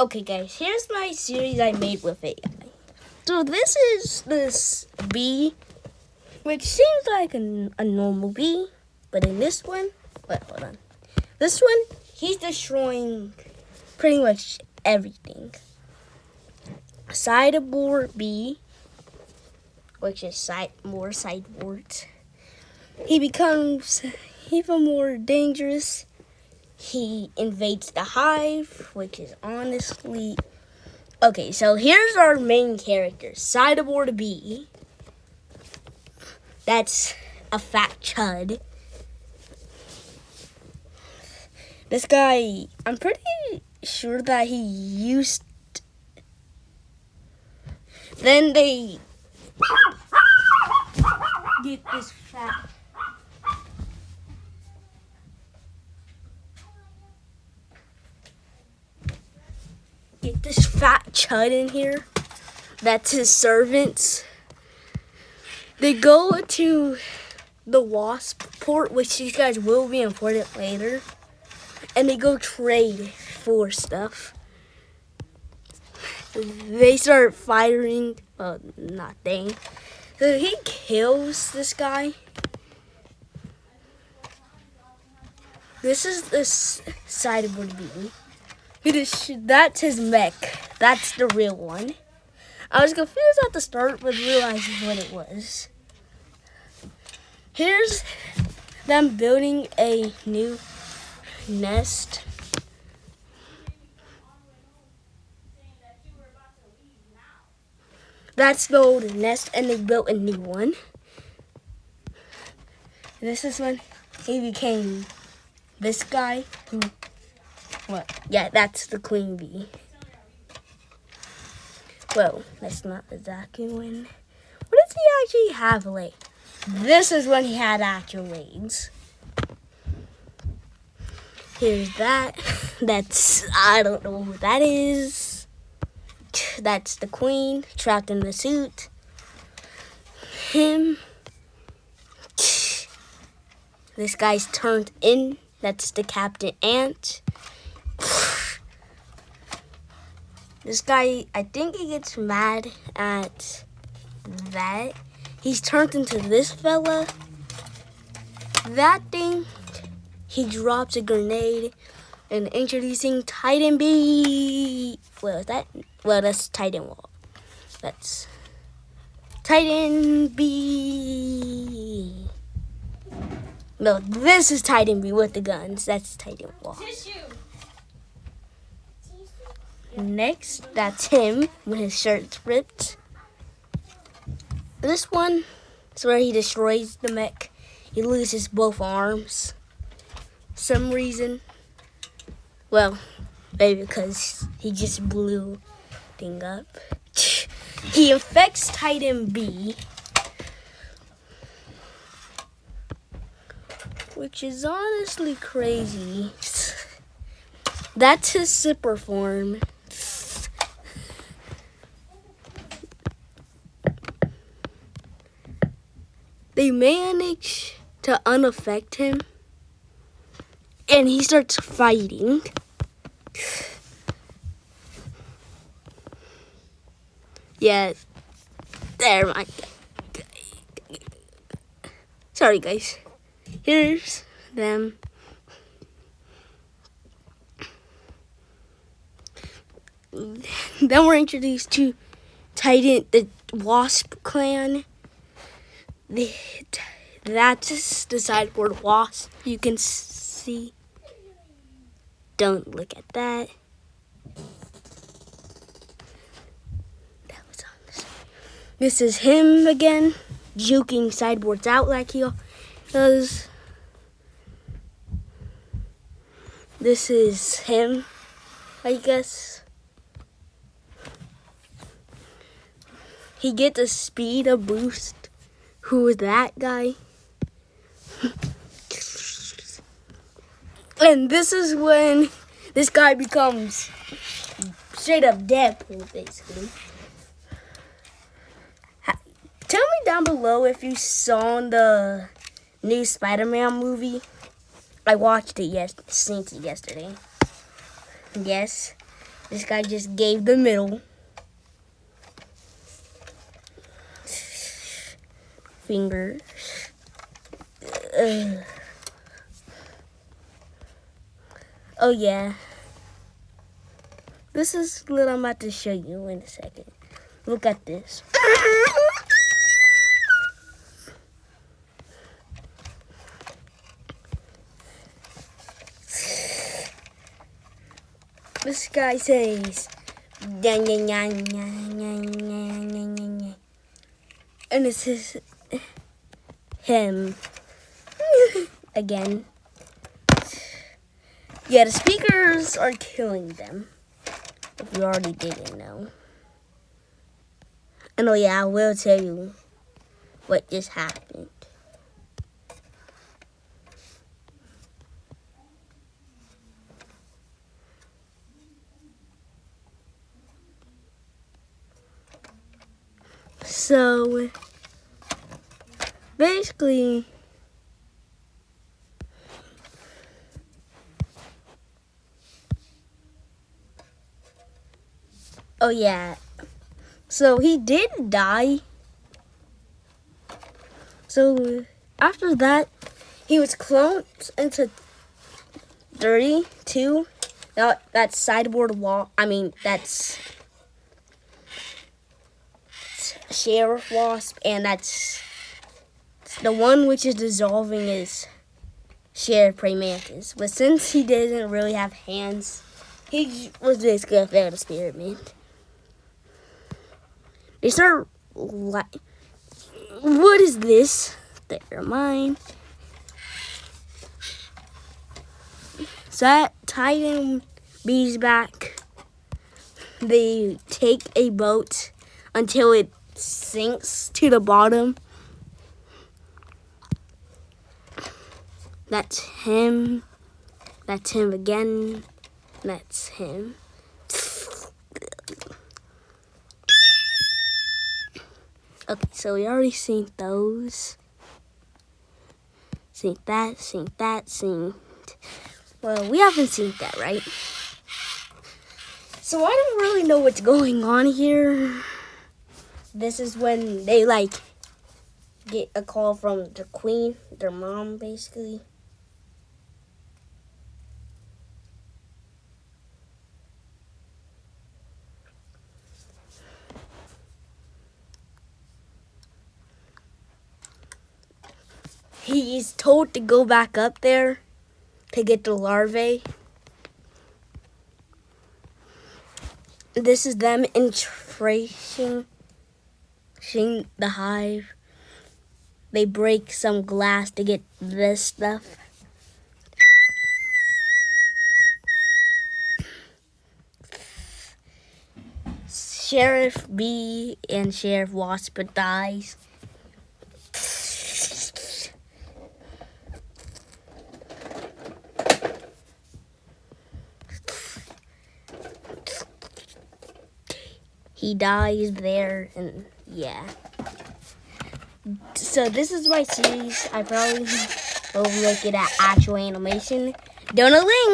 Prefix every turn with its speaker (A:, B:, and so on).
A: Okay, guys, here's my series I made with AI. So this is this bee, which seems like a normal bee, but in this one, wait, hold on. This one, he's destroying pretty much everything. Sideboard bee, which is more sideboards. He becomes even more dangerous. He invades the hive, which is honestly... Okay, so here's our main character, Sideboard bee. That's a fat chud. This guy, I'm pretty sure that he used... Then they get this fat... Get this fat chud in here. That's his servants. They go to the wasp port, which these guys will be important later. And they go trade for stuff. They start firing. Well, not they. So he kills this guy. This is the sideboard bee. That's his mech. That's the real one. I was confused at the start, but realized what it was. Here's them building a new nest. That's the old nest, and they built a new one. This is when he became this guy who... What? Yeah, that's the queen bee. Well, that's not exactly when. What does he actually have like? This is when he had actual legs. Here's that. That's, I don't know who that is. That's the queen trapped in the suit. Him. This guy's turned in. That's the captain ant. This guy, I think he gets mad at that. He's turned into this fella. That thing, he drops a grenade and introducing Titan Bee. Well, that's Titan Wall. That's Titan Bee. No, this is Titan Bee with the guns. That's Titan Wall. Next, that's him when his shirt's ripped. This one is where he destroys the mech. He loses both arms. Some reason. Well, maybe because he just blew thing up. He infects Titan Bee, which is honestly crazy. That's his zipper form. They manage to unaffect him, and he starts fighting. Yeah, there, my guy. Sorry, guys. Here's them. Then we're introduced to Titan, the Wasp clan. That's the sideboard wasp. You can see. Don't look at that. That was on this. This is him again, juking sideboards out like he does. This is him, I guess. He gets a speed, a boost. Who is that guy? And this is when this guy becomes straight up Deadpool, basically. Tell me down below if you saw the new Spider-Man movie. I watched it seen it yesterday. Yes. This guy just gave the middle finger. Oh yeah. This is what I'm about to show you in a second. Look at this. This guy says, and this is him again. Yeah, the speakers are killing them, if you already didn't know. And oh yeah, I will tell you what just happened. So, basically, oh yeah, so he did die. So, after that, he was cloned into 32. That's sideboard wall. I mean, that's Sheriff Wasp, and that's the one which is dissolving is Sheriff Prey Mantis. But since he doesn't really have hands, he was basically a failed experiment. They start like, what is this? Never mind. So that Titan bees back. They take a boat until it sinks to the bottom. That's him. That's him again. That's him. Okay, so we already seen those. Seen that, seen that, seen... Well, we haven't seen that, right? So I don't really know what's going on here. This is when they, like, get a call from the queen, their mom, basically. He's told to go back up there to get the larvae. This is them infiltrating the hive. They break some glass to get this stuff. Sheriff Bee and Sheriff Wasp dies. He dies there, and yeah. So this is my series. I probably will make it an actual animation. Don't know link.